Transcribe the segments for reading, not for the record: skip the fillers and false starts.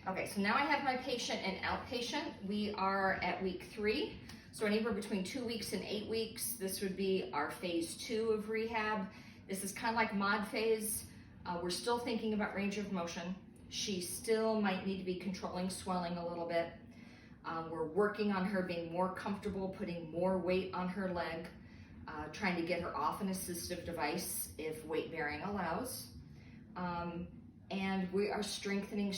Okay, so now I have my patient and outpatient. We are at week 3. So anywhere between 2 weeks and 8 weeks, this would be our phase 2 of rehab. This is kind of like mod phase. We're still thinking about range of motion. She still might need to be controlling swelling a little bit. We're working on her being more comfortable, putting more weight on her leg, trying to get her off an assistive device if weight bearing allows. And we are strengthening,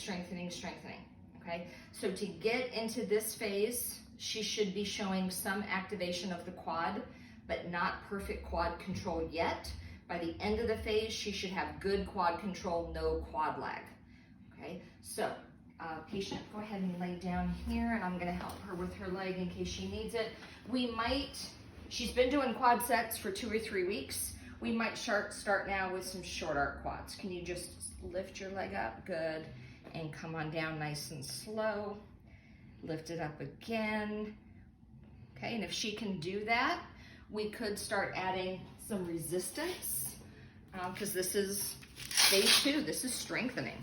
okay? So to get into this phase, she should be showing some activation of the quad, but not perfect quad control yet. By the end of the phase, she should have good quad control, no quad lag, okay? So, patient, go ahead and lay down here, and I'm gonna help her with her leg in case she needs it. She's been doing quad sets for 2 or 3 weeks. We might start now with some short arc quads. Can you just lift your leg up? Good. And come on down nice and slow. Lift it up again. Okay, and if she can do that, we could start adding some resistance because this is phase 2. This is strengthening.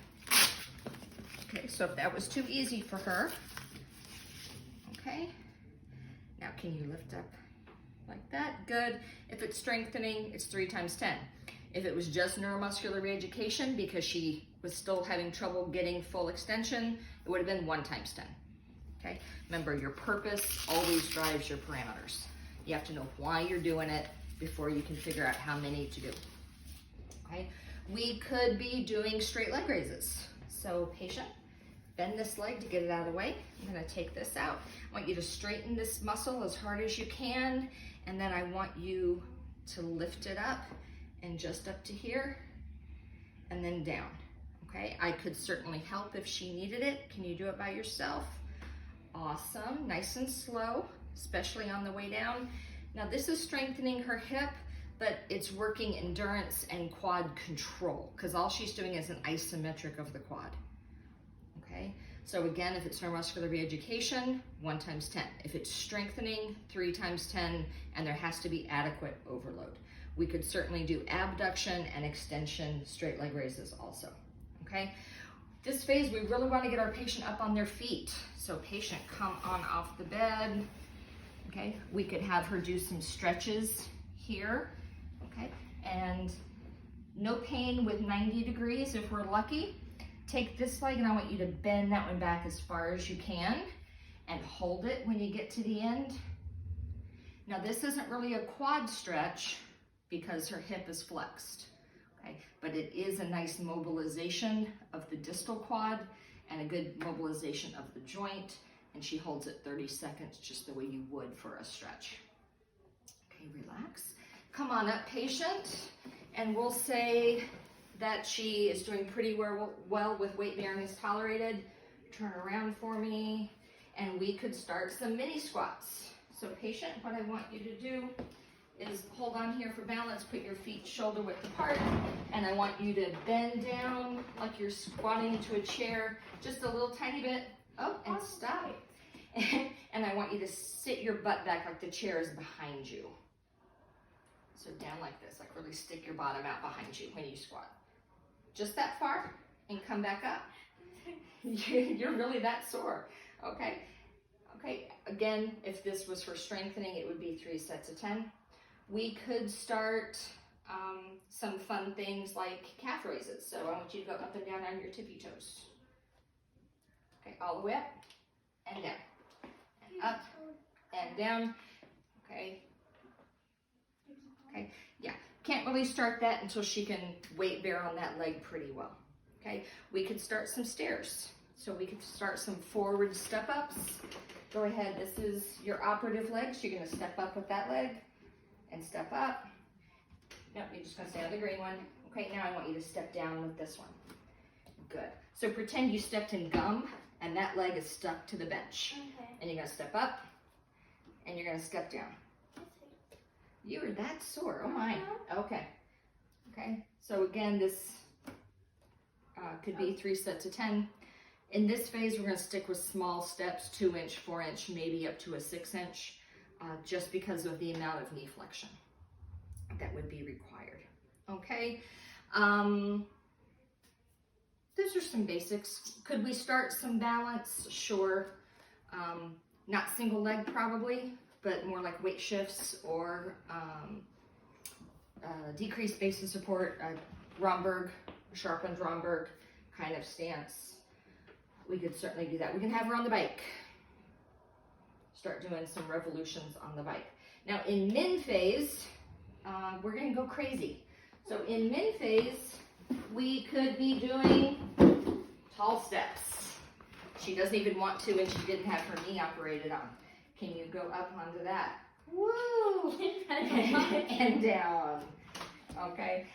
Okay, so if that was too easy for her, okay. Now can you lift up like that? Good. If it's strengthening, it's 3 times 10. If it was just neuromuscular reeducation because she was still having trouble getting full extension, it would have been 1 times 10. Okay. Remember, your purpose always drives your parameters. You have to know why you're doing it before you can figure out how many to do. Okay. We could be doing straight leg raises. So patient, bend this leg to get it out of the way. I'm going to take this out. I want you to straighten this muscle as hard as you can, and then I want you to lift it up and just up to here and then down. Okay, I could certainly help if she needed it. Can you do it by yourself? Awesome, nice and slow, especially on the way down. Now this is strengthening her hip, but it's working endurance and quad control because all she's doing is an isometric of the quad. Okay, so again, if it's neuromuscular reeducation, 1 times 10. If it's strengthening, 3 times 10, and there has to be adequate overload. We could certainly do abduction and extension straight leg raises also, okay? This phase, we really want to get our patient up on their feet. So patient, come on off the bed, okay? We could have her do some stretches here, okay? And no pain with 90 degrees if we're lucky. Take this leg and I want you to bend that one back as far as you can and hold it when you get to the end. Now this isn't really a quad stretch because her hip is flexed, okay? But it is a nice mobilization of the distal quad and a good mobilization of the joint, and she holds it 30 seconds just the way you would for a stretch. Okay, relax. Come on up, patient, and we'll say that she is doing pretty well with weight bearing is tolerated. Turn around for me, and we could start some mini squats. So patient, what I want you to do is hold on here for balance, put your feet shoulder width apart, and I want you to bend down like you're squatting into a chair, just a little tiny bit. Oh, and stop. And I want you to sit your butt back like the chair is behind you. So down like this, like really stick your bottom out behind you when you squat. Just that far, and come back up. You're really that sore, okay? Okay, again, if this was for strengthening, it would be 3 sets of 10. We could start some fun things like calf raises. So I want you to go up and down on your tippy toes. Okay, all the way up and down, and up and down, okay? Okay, yeah, can't really start that until she can weight bear on that leg pretty well, okay? We could start some stairs. So we could start some forward step ups. Go ahead, this is your operative leg, so you're gonna step up with that leg and step up. Nope, you're just gonna stay on the green one. Okay, now I want you to step down with this one. Good. So pretend you stepped in gum and that leg is stuck to the bench. Okay. And you're gonna step up and you're gonna step down. You are that sore, oh my. Okay, okay. So again, this could be 3 sets of 10. In this phase, we're gonna stick with small steps, 2-inch, 4-inch, maybe up to a 6-inch, just because of the amount of knee flexion that would be required, okay? those are some basics. Could we start some balance? Sure. Not single leg probably, but more like weight shifts or decreased base of support, Romberg, sharpened Romberg kind of stance. We could certainly do that. We can have her on the bike. Start doing some revolutions on the bike. Now in min phase, we're gonna go crazy. So in min phase, we could be doing tall steps. She doesn't even want to, and she didn't have her knee operated on. Can you go up onto that? Woo! And down. Okay.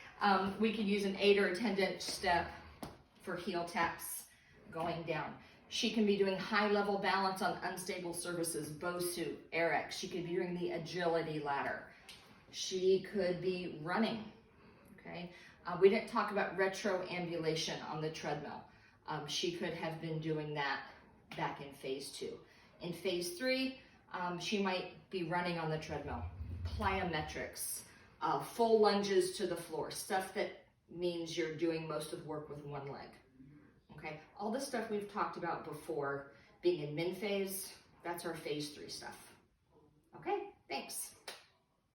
We could use an 8 or a 10-inch step for heel taps going down. She can be doing high level balance on unstable surfaces, Bosu, Eric. She could be doing the agility ladder. She could be running. Okay. We didn't talk about retroambulation on the treadmill. She could have been doing that back in phase 2. In phase 3, she might be running on the treadmill. Plyometrics, full lunges to the floor, stuff that means you're doing most of the work with one leg. Okay, all the stuff we've talked about before being in min phase, that's our phase 3 stuff. Okay, thanks.